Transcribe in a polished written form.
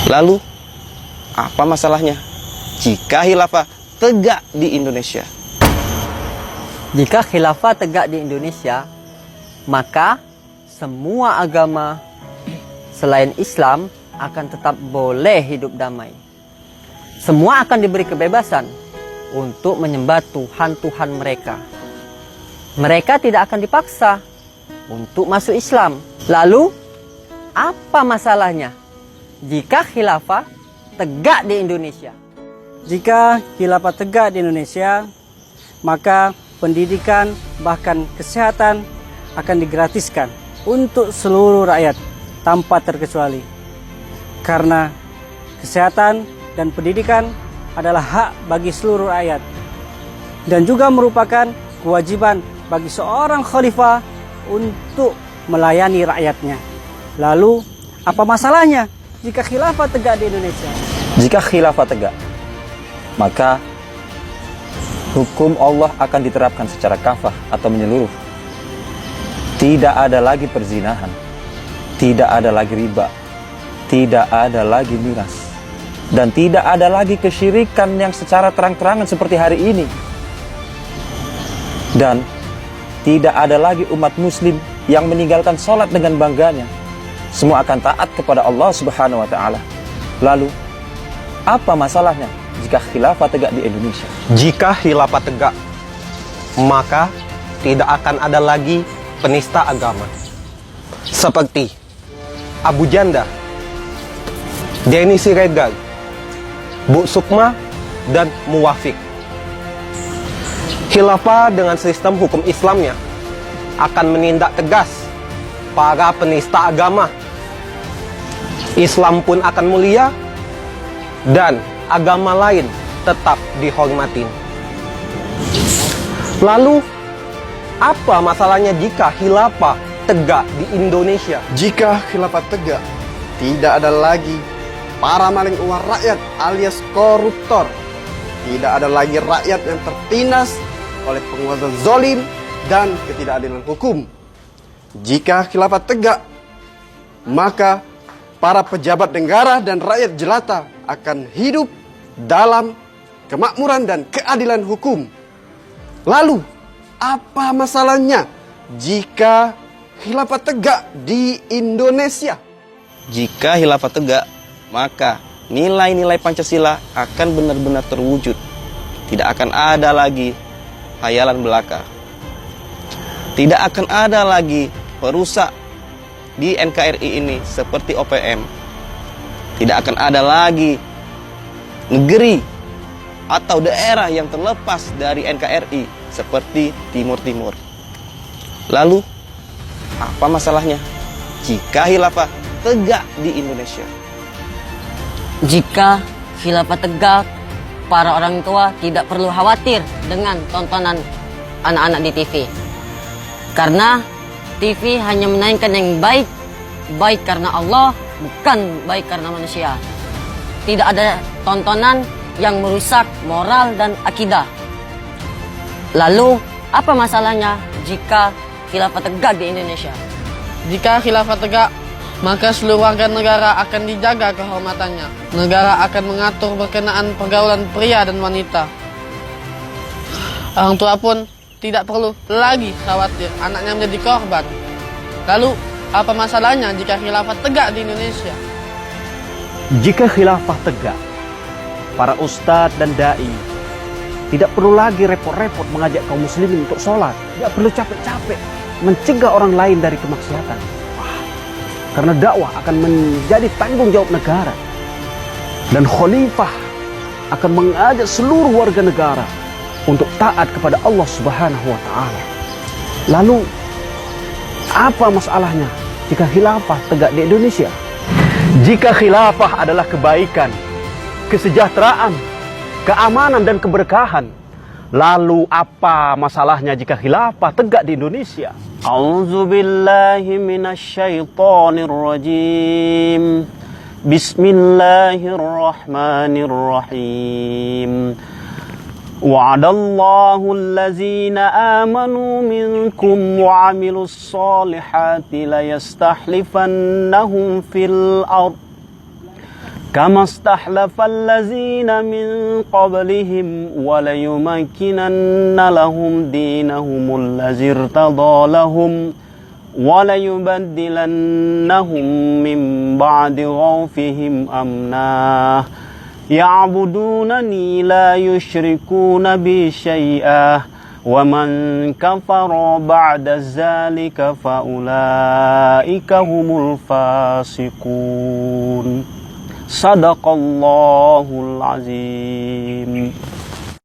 Lalu, apa masalahnya jika khilafah tegak di Indonesia? Jika khilafah tegak di Indonesia, maka semua agama selain Islam akan tetap boleh hidup damai. Semua akan diberi kebebasan untuk menyembah Tuhan-Tuhan mereka. Mereka tidak akan dipaksa untuk masuk Islam. Lalu, apa masalahnya jika khilafah tegak di Indonesia? Jika khilafah tegak di Indonesia, maka pendidikan bahkan kesehatan akan digratiskan untuk seluruh rakyat tanpa terkecuali. Karena kesehatan dan pendidikan adalah hak bagi seluruh rakyat dan juga merupakan kewajiban bagi seorang khalifah untuk melayani rakyatnya. Lalu, apa masalahnya jika khilafah tegak di Indonesia? Jika khilafah tegak, maka hukum Allah akan diterapkan secara kafah atau menyeluruh. Tidak ada lagi perzinahan, tidak ada lagi riba, tidak ada lagi miras, dan tidak ada lagi kesyirikan yang secara terang-terangan seperti hari ini. Dan tidak ada lagi umat muslim yang meninggalkan sholat dengan bangganya. Semua akan taat kepada Allah Subhanahu wa Ta'ala. Lalu, apa masalahnya jika khilafah tegak di Indonesia? Jika khilafah tegak, maka tidak akan ada lagi penista agama seperti Abu Janda, Denny Siregar, Bu Sukma, dan Muwafiq. Khilafah dengan sistem hukum Islamnya akan menindak tegas para penista agama. Islam pun akan mulia dan agama lain tetap dihormatin. Lalu, apa masalahnya jika khilafah tegak di Indonesia? Jika khilafah tegak, tidak ada lagi para maling uang rakyat alias koruptor. Tidak ada lagi rakyat yang tertindas oleh penguasa zalim dan ketidakadilan hukum. Jika khilafah tegak, maka para pejabat negara dan rakyat jelata akan hidup dalam kemakmuran dan keadilan hukum. Lalu, apa masalahnya jika khilafah tegak di Indonesia? Jika khilafah tegak, maka nilai-nilai Pancasila akan benar-benar terwujud. Tidak akan ada lagi hayalan belaka. Tidak akan ada lagi perusak di NKRI ini seperti OPM. Tidak akan ada lagi negeri atau daerah yang terlepas dari NKRI seperti Timur Timur. Lalu, apa masalahnya jika khilafah tegak di Indonesia? Jika khilafah tegak, para orang tua tidak perlu khawatir dengan tontonan anak-anak di TV. Karena TV hanya menayangkan yang baik, baik karena Allah, bukan baik karena manusia. Tidak ada tontonan yang merusak moral dan akidah. Lalu, apa masalahnya jika khilafah tegak di Indonesia? Jika khilafah tegak, maka seluruh warga negara akan dijaga kehormatannya. Negara akan mengatur berkenaan pergaulan pria dan wanita. Orang tua pun tidak perlu lagi khawatir anaknya menjadi korban. Lalu, apa masalahnya jika khilafah tegak di Indonesia? Jika khilafah tegak, para ustadz dan da'i tidak perlu lagi repot-repot mengajak kaum muslimin untuk sholat. Tidak perlu capek-capek mencegah orang lain dari kemaksiatan. Karena dakwah akan menjadi tanggung jawab negara. Dan khalifah akan mengajak seluruh warga negara untuk taat kepada Allah Subhanahu wa Ta'ala. Lalu, apa masalahnya jika khilafah tegak di Indonesia? Jika khilafah adalah kebaikan, kesejahteraan, keamanan dan keberkahan, lalu apa masalahnya jika khilafah tegak di Indonesia? A'udzu billahi minasyaitonir rajim. Bismillahirrahmanirrahim. Wa'adallahu allazina amanu minkum wa 'amilus solihati la yastakhlifannahum fil ard كما استحلف الذين من قبلهم وليمكنن لهم دينهم الذي ارتضى لهم وليبدلنهم من بعد خوفهم أمنا يعبدونني لا يشركون بي شيئا ومن كفر بعد ذلك فأولئك هم الفاسقون. Sadaqallahul azim.